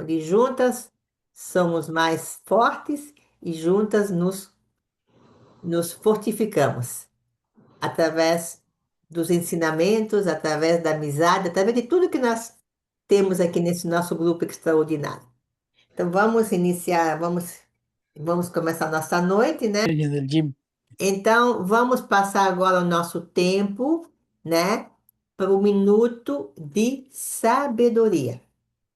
onde juntas somos mais fortes e juntas nos fortificamos, através dos ensinamentos, através da amizade, através de tudo que nós temos aqui nesse nosso grupo extraordinário. Então vamos iniciar, vamos começar nossa noite, né? Del gym. Então vamos passar agora o nosso tempo, né, para o minuto de sabedoria,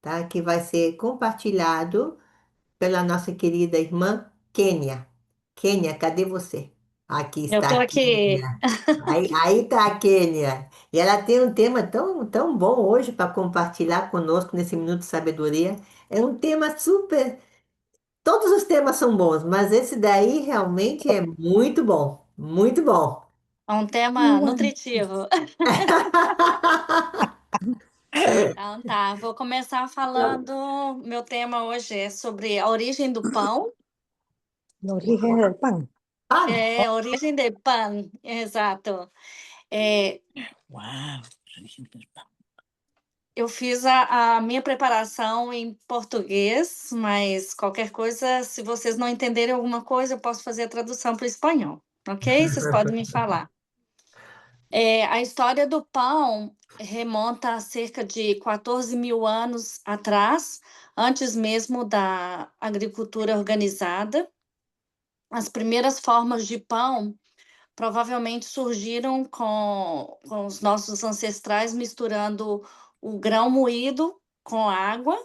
tá? Que vai ser compartilhado pela nossa querida irmã Kênia. Kênia, cadê você? Aqui Eu está tô a aqui. Kênia. Aí está a Kênia. E ela tem um tema tão bom hoje para compartilhar conosco nesse Minuto de Sabedoria. É um tema super. Todos os temas são bons, mas esse daí realmente é muito bom. Muito bom. É um tema nutritivo. Então tá, vou começar falando. Meu tema hoje é sobre a origem do pão. La origen del pan. Ah, É, a origem do pão, exato. É, Wow, origen del pan. eu fiz a minha preparação em português, mas qualquer coisa, se vocês não entenderem alguma coisa, eu posso fazer a tradução para o espanhol, ok? Vocês podem me falar. A história do pão remonta a cerca de 14 mil anos atrás, antes mesmo da agricultura organizada. As primeiras formas de pão provavelmente surgiram com os nossos ancestrais misturando o grão moído com água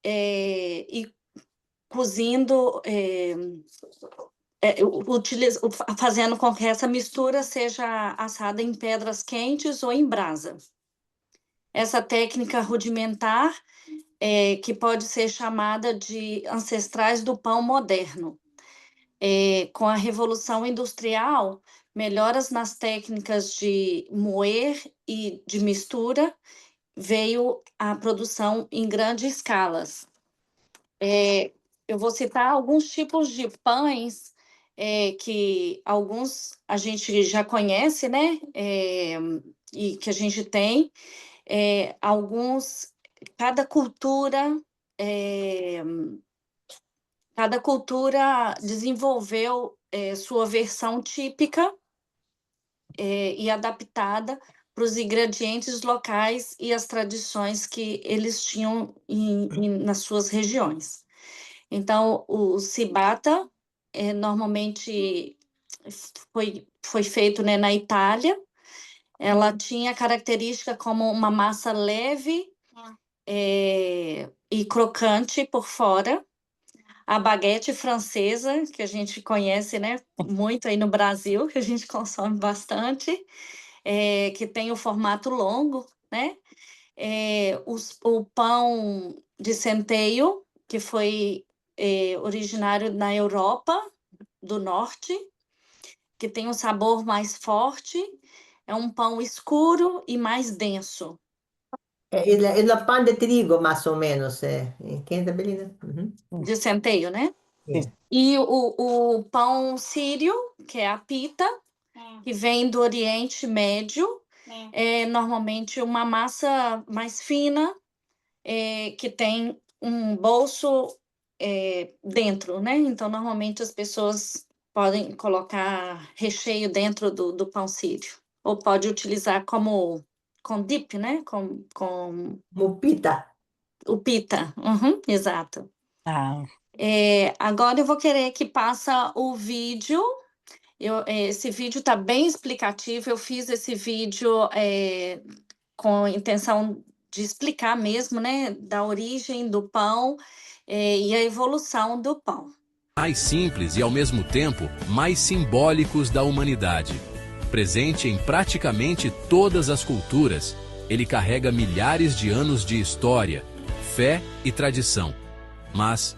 e cozindo, fazendo com que essa mistura seja assada em pedras quentes ou em brasa. Essa técnica rudimentar, que pode ser chamada de ancestrais do pão moderno. Com a Revolução Industrial, melhoras nas técnicas de moer e de mistura, veio a produção em grandes escalas. Eu vou citar alguns tipos de pães que alguns a gente já conhece, né? E que a gente tem. Alguns, cada cultura, é, cada cultura desenvolveu sua versão típica e adaptada para os ingredientes locais e as tradições que eles tinham nas suas regiões. Então, o ciabatta normalmente foi feito, né, na Itália. Ela tinha característica como uma massa leve e crocante por fora. A baguete francesa, que a gente conhece, né, muito aí no Brasil, que a gente consome bastante, que tem o formato longo, né? O pão de centeio, que foi originário na Europa do Norte, que tem um sabor mais forte, é um pão escuro e mais denso. el pan de trigo, mais ou menos. Entende, Belina? Uhum. De centeio, né? É. E o pão sírio, que é a pita, que vem do Oriente Médio, é normalmente uma massa mais fina, que tem um bolso dentro, né? Então, normalmente as pessoas podem colocar recheio dentro do pão sírio, ou pode utilizar como com dip, né? Com Mupita. o pita. Uhum, exato. Ah, Agora eu vou querer que passa o vídeo. Esse vídeo está bem explicativo. Eu fiz esse vídeo com a intenção de explicar mesmo, né, da origem do pão e a evolução do pão. Mais simples e, ao mesmo tempo, mais simbólicos da humanidade. Presente em praticamente todas as culturas, ele carrega milhares de anos de história, fé e tradição. Mas,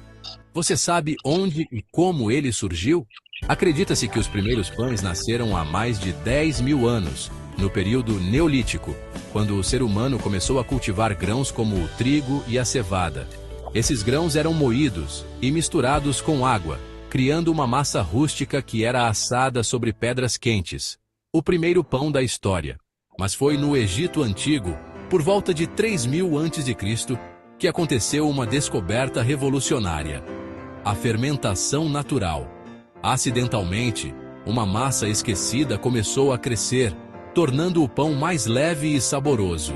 você sabe onde e como ele surgiu? Acredita-se que os primeiros pães nasceram há mais de 10 mil anos, no período Neolítico, quando o ser humano começou a cultivar grãos como o trigo e a cevada. Esses grãos eram moídos e misturados com água, criando uma massa rústica que era assada sobre pedras quentes. O primeiro pão da história. Mas foi no Egito Antigo, por volta de 3000 a.C., que aconteceu uma descoberta revolucionária: a fermentação natural. Acidentalmente, uma massa esquecida começou a crescer, tornando o pão mais leve e saboroso.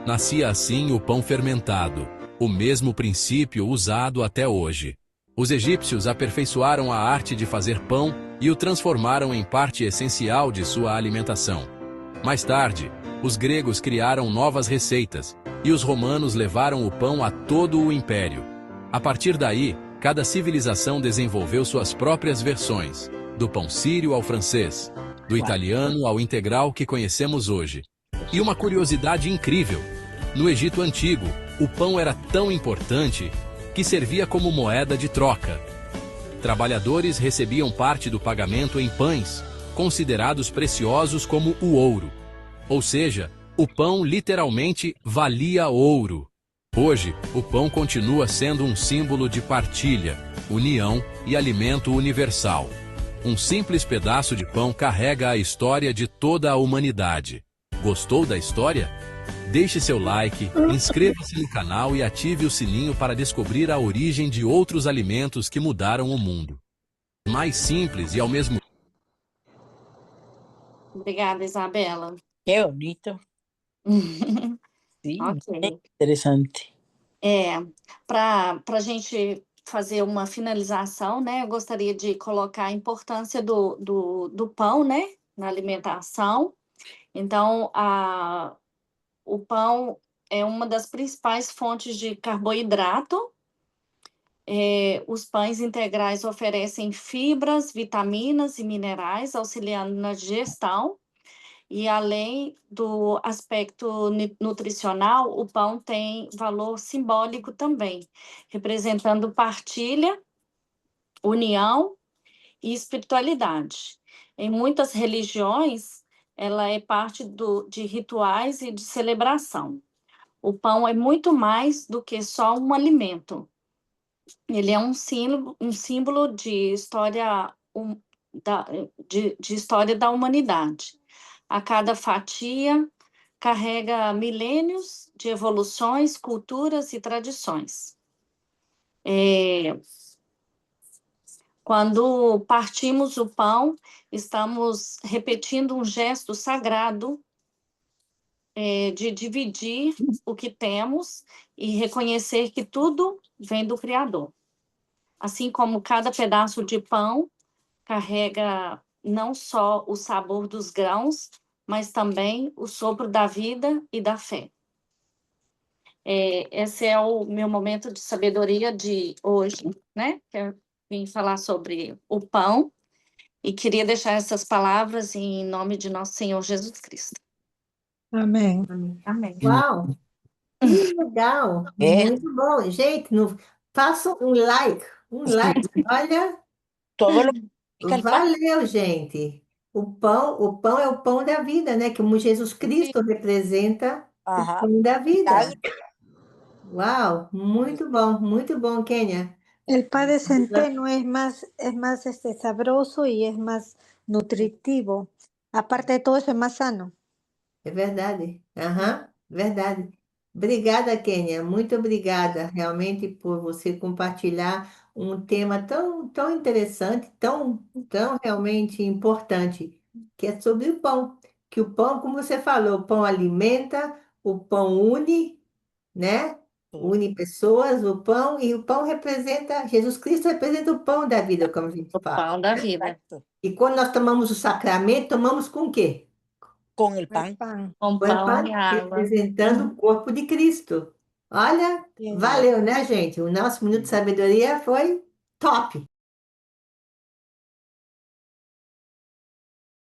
Nascia assim o pão fermentado, o mesmo princípio usado até hoje. Os egípcios aperfeiçoaram a arte de fazer pão e o transformaram em parte essencial de sua alimentação. Mais tarde, os gregos criaram novas receitas e os romanos levaram o pão a todo o império. A partir daí, cada civilização desenvolveu suas próprias versões, do pão sírio ao francês, do italiano ao integral que conhecemos hoje. E uma curiosidade incrível: no Egito Antigo, o pão era tão importante que servia como moeda de troca. Trabalhadores recebiam parte do pagamento em pães, considerados preciosos como o ouro. Ou seja, o pão literalmente valia ouro. Hoje, o pão continua sendo um símbolo de partilha, união e alimento universal. Um simples pedaço de pão carrega a história de toda a humanidade. Gostou da história? Deixe seu like, inscreva-se no canal e ative o sininho para descobrir a origem de outros alimentos que mudaram o mundo. Mais simples e ao mesmo Obrigada, Isabela. Qué bonito. Sí, Ok. interesante. Para a gente fazer uma finalização, né, eu gostaria de colocar a importância do pão, né, na alimentação. Então, o pão é uma das principais fontes de carboidrato. Os pães integrais oferecem fibras, vitaminas e minerais, auxiliando na digestão. E além do aspecto nutricional, o pão tem valor simbólico também, representando partilha, união e espiritualidade. Em muitas religiões, ela é parte de rituais e de celebração. O pão é muito mais do que só um alimento. Ele é um símbolo de história, de história da humanidade. A cada fatia carrega milênios de evoluções, culturas e tradições. Quando partimos o pão, estamos repetindo um gesto sagrado de dividir o que temos e reconhecer que tudo vem do Criador. Assim como cada pedaço de pão carrega não só o sabor dos grãos, mas também o sopro da vida e da fé. Esse é o meu momento de sabedoria de hoje, né? Eu vim falar sobre o pão e queria deixar essas palavras em nome de nosso Senhor Jesus Cristo. Amén. Amém. Uau! Que legal! É. Muito bom. Gente, façam um like. Um like. Olha, Todo lo que significa el pan. valeu, gente. O pão é o pão da vida, né? Como Jesus Cristo representa o Ajá. pão da vida. Ay, Uau! Muito bom, Kenia. El pan de centeno es más sabroso y es más nutritivo. Aparte de todo eso, es más sano. É verdade. Aham, verdade. Obrigada, Kênia. Muito obrigada, realmente, por você compartilhar um tema tão interessante, tão realmente importante, que é sobre o pão. Que o pão, como você falou, o pão alimenta, o pão une, né? Une pessoas, e o pão representa, Jesus Cristo representa o pão da vida, como a gente O fala. pão da vida. exacto. E quando nós tomamos o sacramento, tomamos com o quê? Con el El pan. pan. Com Põe pão pan e água. representando o corpo de Cristo. Olha, Bien. valeu, né, gente? O nosso Minuto de Sabedoria foi top.